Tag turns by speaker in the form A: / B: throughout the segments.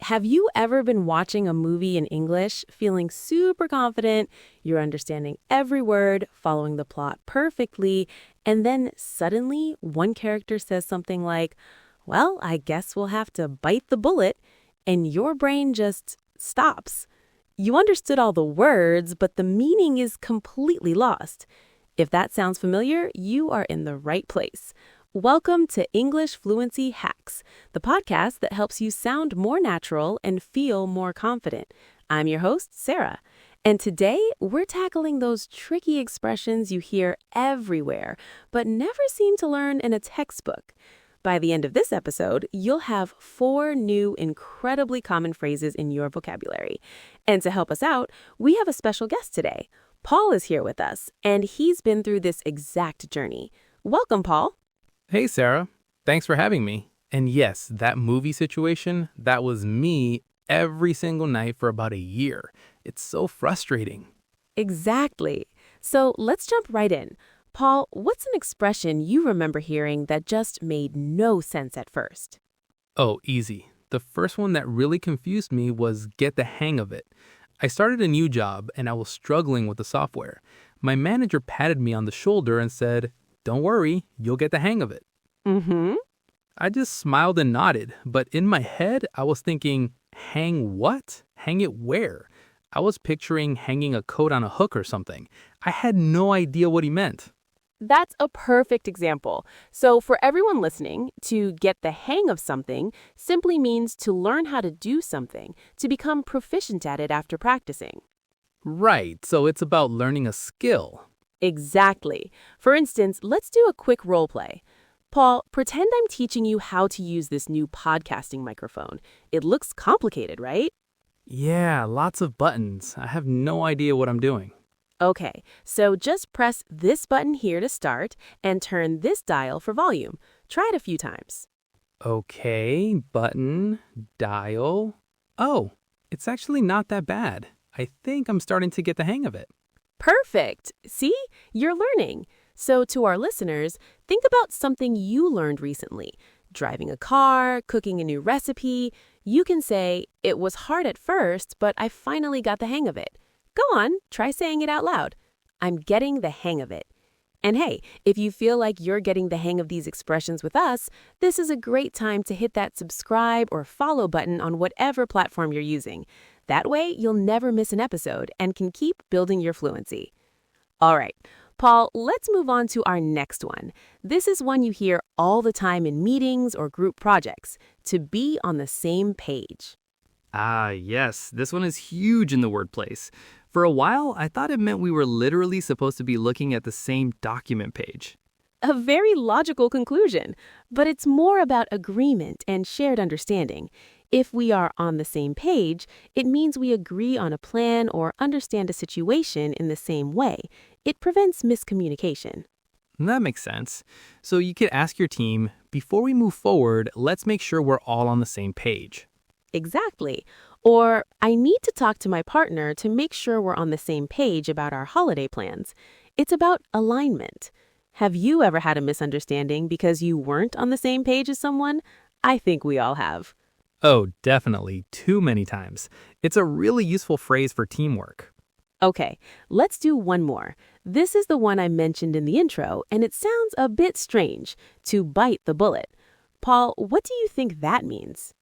A: Have you ever been watching a movie in English, feeling super confident, you're understanding every word, following the plot perfectly, and then suddenly one character says something like, well, I guess we'll have to bite the bullet, and your brain just stops. You understood all the words, but the meaning is completely lost. If that sounds familiar, you are in the right place. Welcome to English Fluency Hacks, the podcast that helps you sound more natural and feel more confident. I'm your host, Sarah, and today we're tackling those tricky expressions you hear everywhere, but never seem to learn in a textbook. By the end of this episode, you'll have 4 new incredibly common phrases in your vocabulary. And to help us out, we have a special guest today. Paul is here with us, and he's been through this exact journey. Welcome, Paul.
B: Hey, Sarah. Thanks for having me. And yes, that movie situation, that was me every single night for about a year. It's so frustrating.
A: Exactly. So let's jump right in. Paul, what's an expression you remember hearing that just made no sense at first?
B: Oh, easy. The first one that really confused me was get the hang of it. I started a new job and I was struggling with the software. My manager patted me on the shoulder and said, "Don't worry, you'll get the hang of it."
A: Mm-hmm.
B: I just smiled and nodded, but in my head, I was thinking, hang what? Hang it where? I was picturing hanging a coat on a hook or something. I had no idea what he meant.
A: That's a perfect example. So for everyone listening, to get the hang of something simply means to learn how to do something, to become proficient at it after practicing.
B: Right, so it's about learning a skill.
A: Exactly. For instance, let's do a quick role play. Paul, pretend I'm teaching you how to use this new podcasting microphone. It looks complicated, right?
B: Yeah, lots of buttons. I have no idea what I'm doing.
A: Okay, so just press this button here to start and turn this dial for volume. Try it a few times.
B: Okay, button, dial. Oh, it's actually not that bad. I think I'm starting to get the hang of it.
A: Perfect. See? You're learning. So to our listeners, think about something you learned recently. Driving a car, cooking a new recipe. You can say, it was hard at first, but I finally got the hang of it. Go on, try saying it out loud. I'm getting the hang of it. And hey, if you feel like you're getting the hang of these expressions with us, this is a great time to hit that subscribe or follow button on whatever platform you're using. That way, you'll never miss an episode and can keep building your fluency. All right, Paul, let's move on to our next one. This is one you hear all the time in meetings or group projects, to be on the same page.
C: Ah, yes, this one is huge in the workplace. For a while, I thought it meant we were literally supposed to be looking at the same document page.
A: A very logical conclusion, but it's more about agreement and shared understanding. If we are on the same page, it means we agree on a plan or understand a situation in the same way. It prevents miscommunication.
B: That makes sense. So you could ask your team, before we move forward, let's make sure we're all on the same page.
A: Exactly. Or, I need to talk to my partner to make sure we're on the same page about our holiday plans. It's about alignment. Have you ever had a misunderstanding because you weren't on the same page as someone? I think we all have.
B: Oh, definitely. Too many times. It's a really useful phrase for teamwork.
A: Okay, let's do one more. This is the one I mentioned in the intro, and it sounds a bit strange, to bite the bullet. Paul, what do you think that means?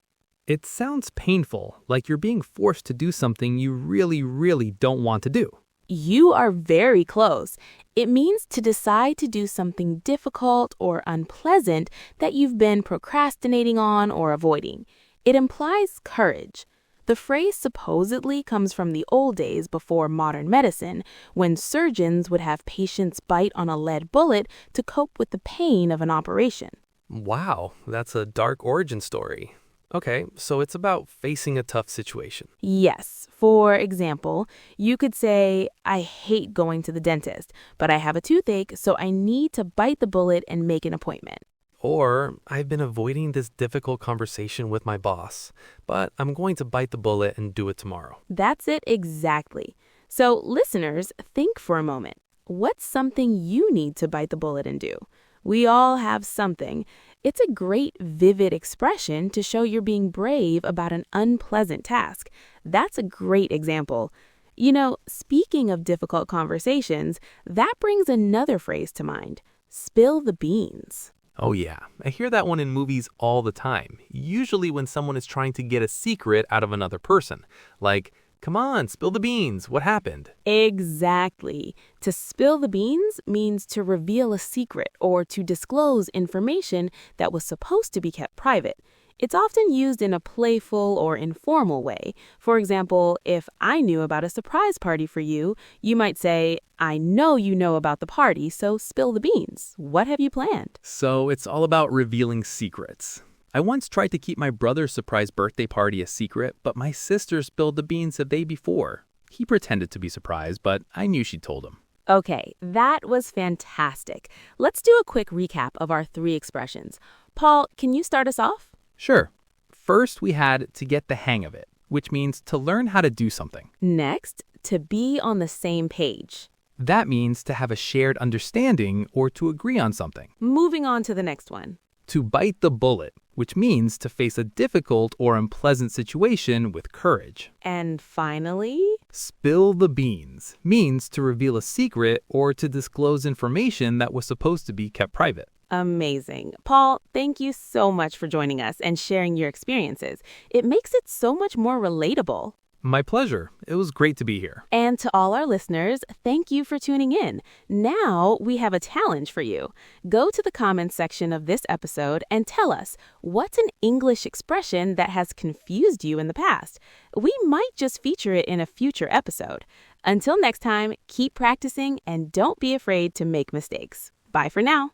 B: It sounds painful, like you're being forced to do something you really, really don't want to do.
A: You are very close. It means to decide to do something difficult or unpleasant that you've been procrastinating on or avoiding. It implies courage. The phrase supposedly comes from the old days before modern medicine, when surgeons would have patients bite on a lead bullet to cope with the pain of an operation.
B: Wow, that's a dark origin story. Okay, so it's about facing a tough situation.
A: Yes. For example, you could say, I hate going to the dentist, but I have a toothache, so I need to bite the bullet and make an appointment.
B: Or, I've been avoiding this difficult conversation with my boss, but I'm going to bite the bullet and do it tomorrow.
A: That's it exactly. So, listeners, think for a moment. What's something you need to bite the bullet and do? We all have something. It's a great, vivid expression to show you're being brave about an unpleasant task. That's a great example. You know, speaking of difficult conversations, that brings another phrase to mind. Spill the beans.
D: Oh yeah, I hear that one in movies all the time, usually when someone is trying to get a secret out of another person. Like, come on, spill the beans, what happened?
A: Exactly. To spill the beans means to reveal a secret or to disclose information that was supposed to be kept private. It's often used in a playful or informal way. For example, if I knew about a surprise party for you, you might say, I know you know about the party, so spill the beans. What have you planned?
B: So it's all about revealing secrets. I once tried to keep my brother's surprise birthday party a secret, but my sister spilled the beans the day before. He pretended to be surprised, but I knew she'd told him.
A: Okay, that was fantastic. Let's do a quick recap of our 3 expressions. Paul, can you start us off?
B: Sure. First, we had to get the hang of it, which means to learn how to do something.
A: Next, to be on the same page.
B: That means to have a shared understanding or to agree on something.
A: Moving on to the next one.
B: To bite the bullet, which means to face a difficult or unpleasant situation with courage.
A: And finally,
B: Spill the beans means to reveal a secret or to disclose information that was supposed to be kept private.
A: amazing. Paul, thank you so much for joining us and sharing your experiences. It makes it so much more relatable.
B: My pleasure. It was great to be here.
A: And to all our listeners, thank you for tuning in. Now we have a challenge for you. Go to the comments section of this episode and tell us, what's an English expression that has confused you in the past? We might just feature it in a future episode. Until next time, keep practicing and don't be afraid to make mistakes. Bye for now.